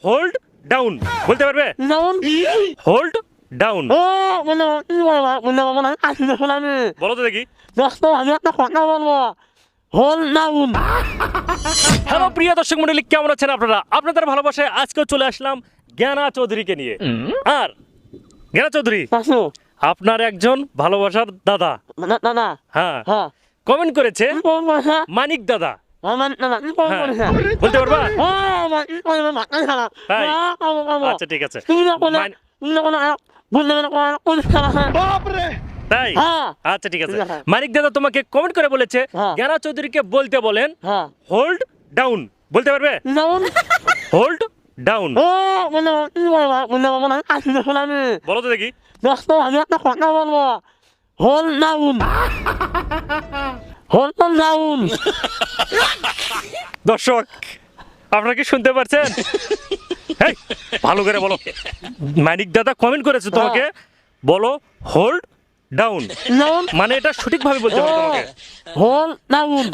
Hold down বলতে পারবে? Down hold down ও বলে কি বলবো বলে বলে আসলে শুনানি বলো তো দেখি। দোস্ত আমি একটা কথা বলবো হোল ডাউন হ্যালো প্রিয় দর্শক মন্ডলী, কেমন আছেন আপনারা? আপনাদের ভালোবাসায় আজকেও চলে আসলাম জ্ঞানা চৌধুরীকে নিয়ে। আর জ্ঞানা চৌধুরী শাশু আপনার একজন ভালোবাসার দাদা, দাদা হ্যাঁ, হ্যাঁ কমেন্ট করেছে কি করবো হ্যাঁ মানিক দাদা। আমার দাদা কি করবো হ্যাঁ, হ্যাঁ বলতে পারবা? ও আমার কি করবো মাথা খারাপ তাই? করবো আচ্ছা ঠিক আছে। তুমি না কোনো মান- তুমি না কোনো বললে না কোনো খারাপ হ্যাঁ তাই? হ্যাঁ আচ্ছা ঠিক আছে। ঠিক আছে। মানিক দাদা তোমাকে কমেন্ট করে বলেছে হ্যাঁ। জ্ঞানা চৌধুরীকে বলতে বলেন হ্যাঁ হোল্ড ডাউন বলতে পারবে? ডাউন হোল্ড ডাউন ও বলে কি বলবো বলে বলে আসলে শুনানি বলো তো দেখি। দোস্ত আমি একটা কথা বলবো হোল ডাউন হোল ডাউন দর্শক আপনারা কি শুনতে পারছেন? হেই, ভালো করে বলো। মানিক দাদা কমেন্ট করেছে তোমাকে বলো হোল্ড ডাউন, ডাউন মানে এটা সঠিকভাবে বলতে হবে তোমাকে। Whole down